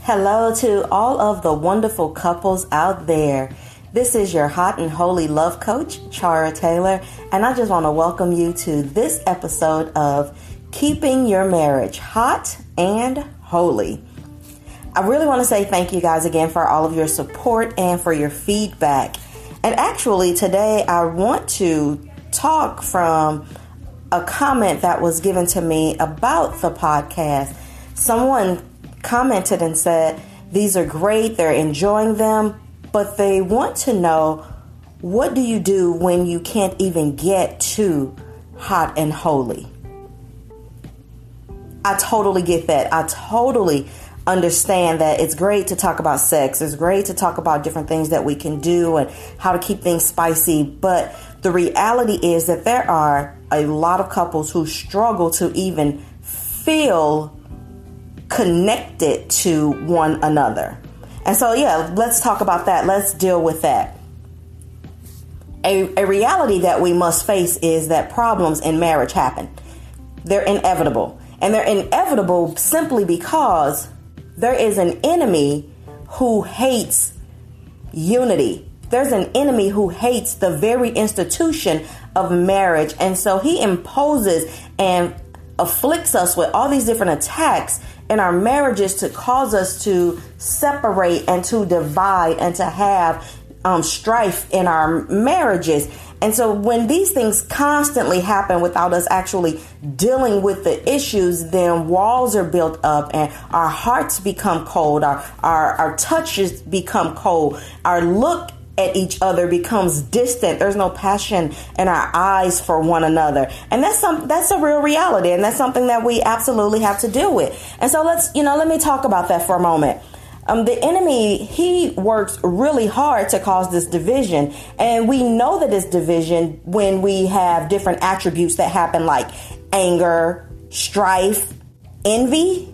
Hello to all of the wonderful couples out there. This is your hot and holy love coach, Chara Taylor, and I just want to welcome you to this episode of Keeping Your Marriage Hot and Holy. I really want to say thank you guys again for all of your support and for your feedback. And actually today I want to talk from a comment that was given to me about the podcast. Someone commented and said, these are great, they're enjoying them, but they want to know, what do you do when you can't even get to hot and holy? I totally get that. I totally understand that it's great to talk about sex. It's great to talk about different things that we can do and how to keep things spicy. But the reality is that there are a lot of couples who struggle to even feel connected to one another. And so, let's talk about that. Let's deal with that. A reality that we must face is that problems in marriage happen. They're inevitable. And they're inevitable simply because there is an enemy who hates unity. There's an enemy who hates the very institution of marriage. And so he imposes and afflicts us with all these different attacks in our marriages to cause us to separate and to divide and to have strife in our marriages. And so when these things constantly happen without us actually dealing with the issues, then walls are built up and our hearts become cold. Our touches become cold. Our look at each other becomes distant. There's no passion in our eyes for one another. And that's a real reality. And that's something that we absolutely have to deal with. And so let me talk about that for a moment. The enemy, he works really hard to cause this division. And we know that it's division when we have different attributes that happen like anger, strife, envy,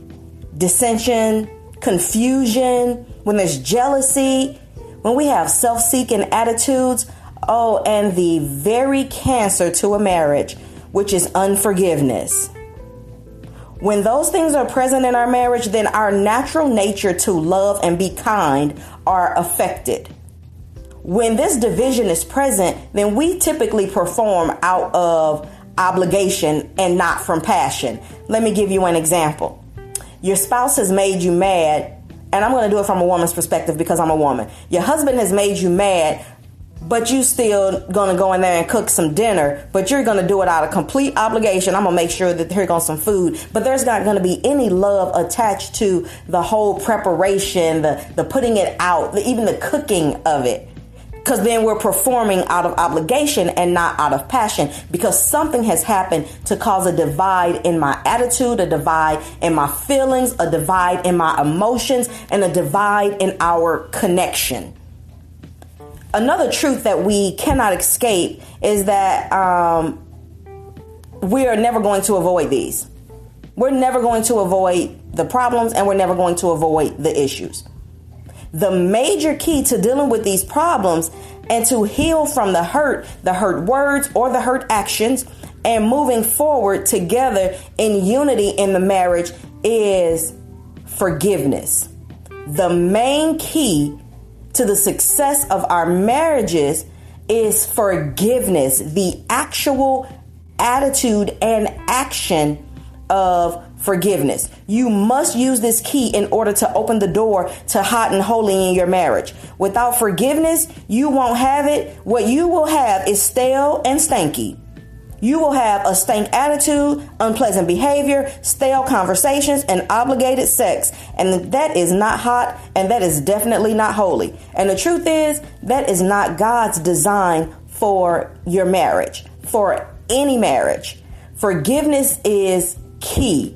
dissension, confusion, when there's jealousy, when we have self-seeking attitudes, and the very cancer to a marriage, which is unforgiveness. When those things are present in our marriage, then our natural nature to love and be kind are affected. When this division is present, then we typically perform out of obligation and not from passion. Let me give you an example. Your spouse has made you mad. And I'm going to do it from a woman's perspective because I'm a woman. Your husband has made you mad, but you still going to go in there and cook some dinner, but you're going to do it out of complete obligation. I'm going to make sure that here goes some food, but there's not going to be any love attached to the whole preparation, the putting it out, even the cooking of it. Because then we're performing out of obligation and not out of passion, because something has happened to cause a divide in my attitude, a divide in my feelings, a divide in my emotions, and a divide in our connection. Another truth that we cannot escape is that we are never going to avoid these. We're never going to avoid the problems, and we're never going to avoid the issues. The major key to dealing with these problems and to heal from the hurt words or the hurt actions, and moving forward together in unity in the marriage is forgiveness. The main key to the success of our marriages is forgiveness, the actual attitude and action of forgiveness. You must use this key in order to open the door to hot and holy in your marriage. Without forgiveness, you won't have it. What you will have is stale and stanky. You will have a stank attitude, unpleasant behavior, stale conversations, and obligated sex. And that is not hot, and that is definitely not holy. And the truth is, that is not God's design for your marriage, for any marriage. Forgiveness is key.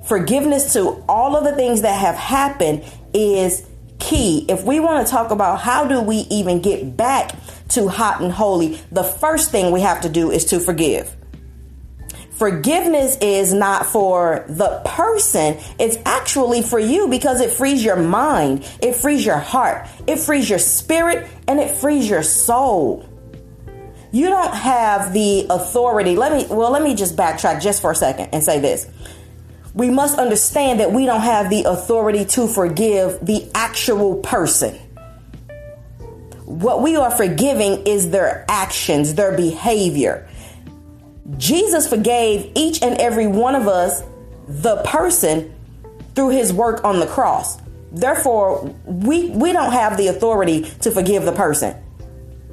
Forgiveness to all of the things that have happened is key. If we want to talk about how do we even get back to hot and holy, the first thing we have to do is to forgive. Forgiveness is not for the person. It's actually for you, because it frees your mind. It frees your heart. It frees your spirit, and it frees your soul. You don't have the authority. Let me just backtrack just for a second and say this. we must understand that we don't have the authority to forgive the actual person. What we are forgiving is their actions, their behavior. Jesus forgave each and every one of us, the person, through his work on the cross. Therefore, we don't have the authority to forgive the person.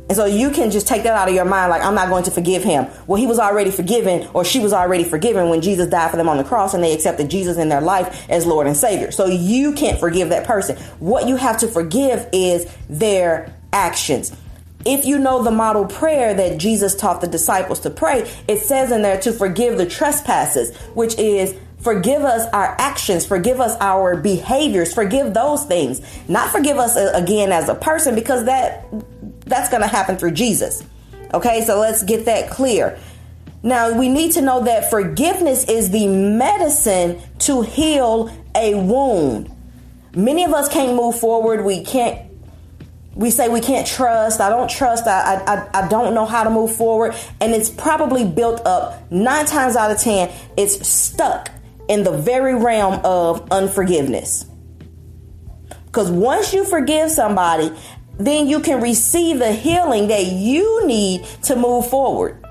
And so you can just take that out of your mind, like, I'm not going to forgive him. Well, he was already forgiven, or she was already forgiven when Jesus died for them on the cross and they accepted Jesus in their life as Lord and Savior. So you can't forgive that person. What you have to forgive is their actions. If you know the model prayer that Jesus taught the disciples to pray, it says in there to forgive the trespasses, which is forgive us our actions, forgive us our behaviors, forgive those things. Not forgive us again as a person, because that's going to happen through Jesus. Okay, so let's get that clear. Now, we need to know that forgiveness is the medicine to heal a wound. Many of us can't move forward. We say we can't trust. I don't trust. I don't know how to move forward. And it's probably built up 9 times out of 10. It's stuck in the very realm of unforgiveness. Because once you forgive somebody, then you can receive the healing that you need to move forward.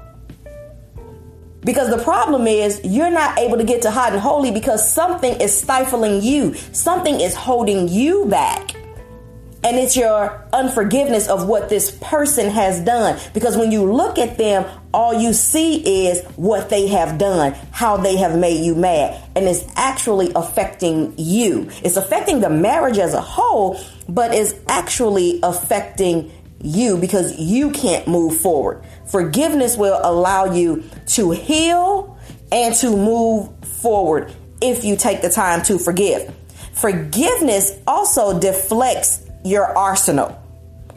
Because the problem is you're not able to get to hot and holy because something is stifling you. Something is holding you back. And it's your unforgiveness of what this person has done. Because when you look at them, all you see is what they have done, how they have made you mad. And it's actually affecting you. It's affecting the marriage as a whole, but it's actually affecting you because you can't move forward. Forgiveness will allow you to heal and to move forward if you take the time to forgive. Forgiveness also deflects your arsenal,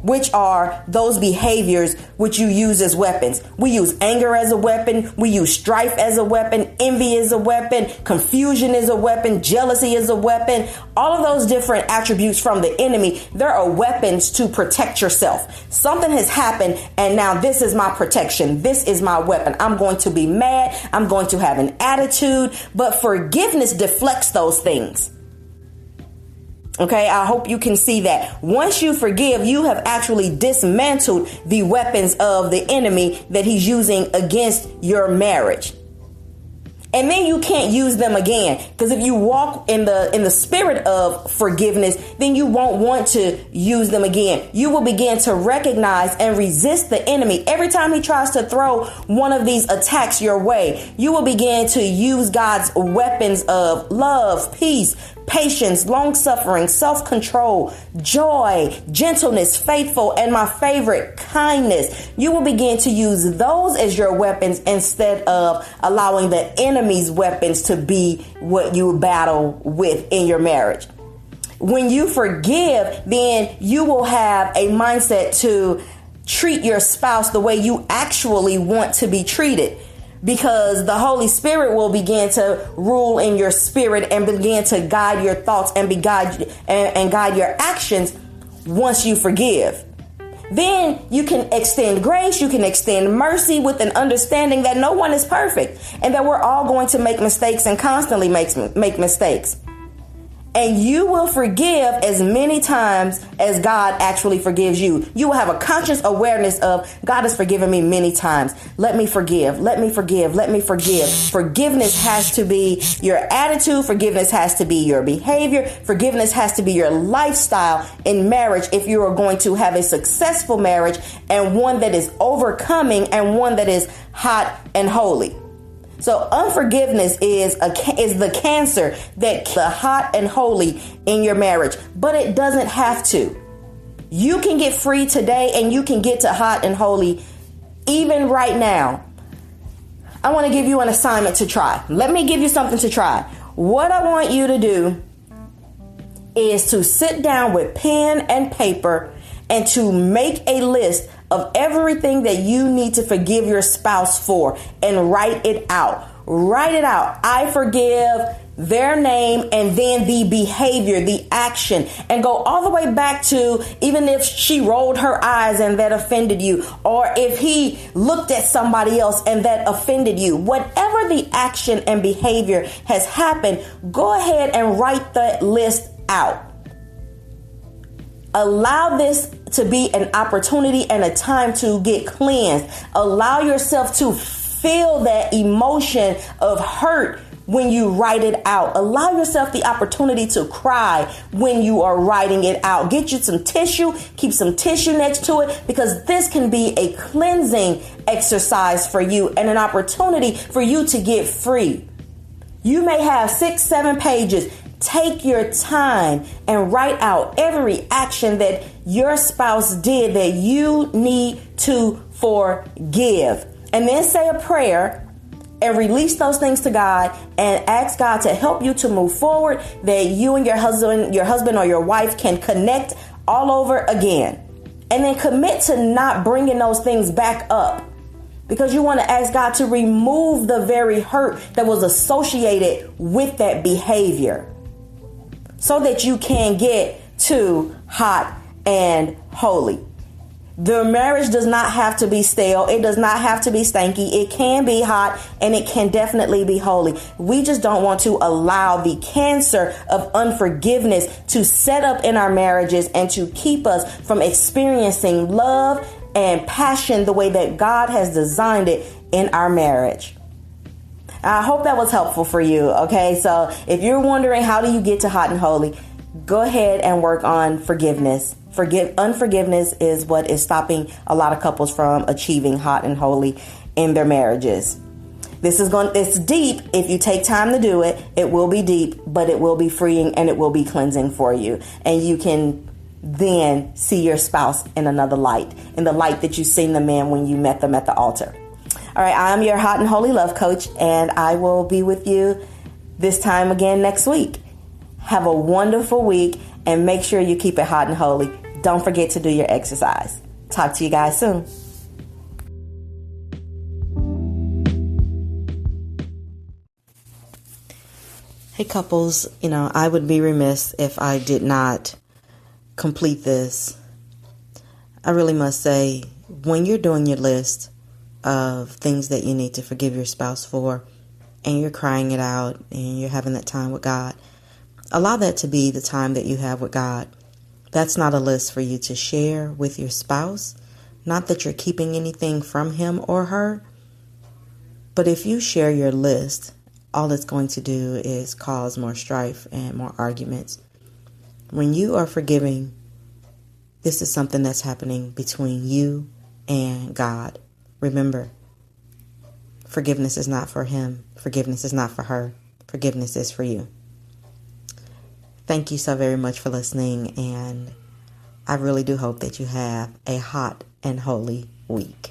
which are those behaviors which you use as weapons. We use anger as a weapon. We use strife as a weapon. Envy is a weapon. Confusion is a weapon. Jealousy is a weapon. All of those different attributes from the enemy, there are weapons to protect yourself. Something has happened and now this is my protection. This is my weapon. I'm going to be mad. I'm going to have an attitude, but forgiveness deflects those things. Okay, I hope you can see that. Once you forgive, you have actually dismantled the weapons of the enemy that he's using against your marriage. And then you can't use them again, because if you walk in the spirit of forgiveness, then you won't want to use them again. You will begin to recognize and resist the enemy. Every time he tries to throw one of these attacks your way, you will begin to use God's weapons of love, peace, patience, long suffering, self-control, joy, gentleness, faithful, and my favorite, kindness. You will begin to use those as your weapons instead of allowing the enemy's weapons to be what you battle with in your marriage. When you forgive, then you will have a mindset to treat your spouse the way you actually want to be treated. Because the Holy Spirit will begin to rule in your spirit and begin to guide your thoughts and guide your actions once you forgive. Then you can extend grace, you can extend mercy with an understanding that no one is perfect and that we're all going to make mistakes and constantly make mistakes. And you will forgive as many times as God actually forgives you. You will have a conscious awareness of God has forgiven me many times. Let me forgive. Let me forgive. Let me forgive. Forgiveness has to be your attitude. Forgiveness has to be your behavior. Forgiveness has to be your lifestyle in marriage if you are going to have a successful marriage and one that is overcoming and one that is hot and holy. So unforgiveness is the cancer that kills the hot and holy in your marriage, but it doesn't have to. You can get free today and you can get to hot and holy even right now. I want to give you an assignment to try. Let me give you something to try. What I want you to do is to sit down with pen and paper and to make a list of everything that you need to forgive your spouse for and write it out. Write it out. I forgive their name and then the behavior, the action, and go all the way back to even if she rolled her eyes and that offended you, or if he looked at somebody else and that offended you, whatever Before the action and behavior has happened, go ahead and write that list out. Allow this to be an opportunity and a time to get cleansed. Allow yourself to feel that emotion of hurt when you write it out. Allow yourself the opportunity to cry when you are writing it out. Get you some tissue, keep some tissue next to it, because this can be a cleansing exercise for you and an opportunity for you to get free. You may have 6, 7 pages. Take your time and write out every action that your spouse did that you need to forgive. And then say a prayer and release those things to God and ask God to help you to move forward, that you and your husband or your wife can connect all over again. And then commit to not bringing those things back up, because you want to ask God to remove the very hurt that was associated with that behavior, so that you can get to hot and holy. The marriage does not have to be stale. It does not have to be stanky. It can be hot and it can definitely be holy. We just don't want to allow the cancer of unforgiveness to set up in our marriages and to keep us from experiencing love and passion the way that God has designed it in our marriage. I hope that was helpful for you. Okay, so if you're wondering how do you get to hot and holy, go ahead and work on forgiveness. Unforgiveness is what is stopping a lot of couples from achieving hot and holy in their marriages. It's deep. If you take time to do it, it will be deep, but it will be freeing and it will be cleansing for you. And you can then see your spouse in another light, in the light that you seen them in when you met them at the altar. All right, I'm your hot and holy love coach, and I will be with you this time again next week. Have a wonderful week, and make sure you keep it hot and holy. Don't forget to do your exercise. Talk to you guys soon. Hey couples, I would be remiss if I did not complete this. I really must say, when you're doing your list of things that you need to forgive your spouse for, and you're crying it out and you're having that time with God, allow that to be the time that you have with God. That's not a list for you to share with your spouse. Not that you're keeping anything from him or her, but if you share your list, all it's going to do is cause more strife and more arguments. When you are forgiving, this is something that's happening between you and God. Remember, forgiveness is not for him. Forgiveness is not for her. Forgiveness is for you. Thank you so very much for listening, and I really do hope that you have a hot and holy week.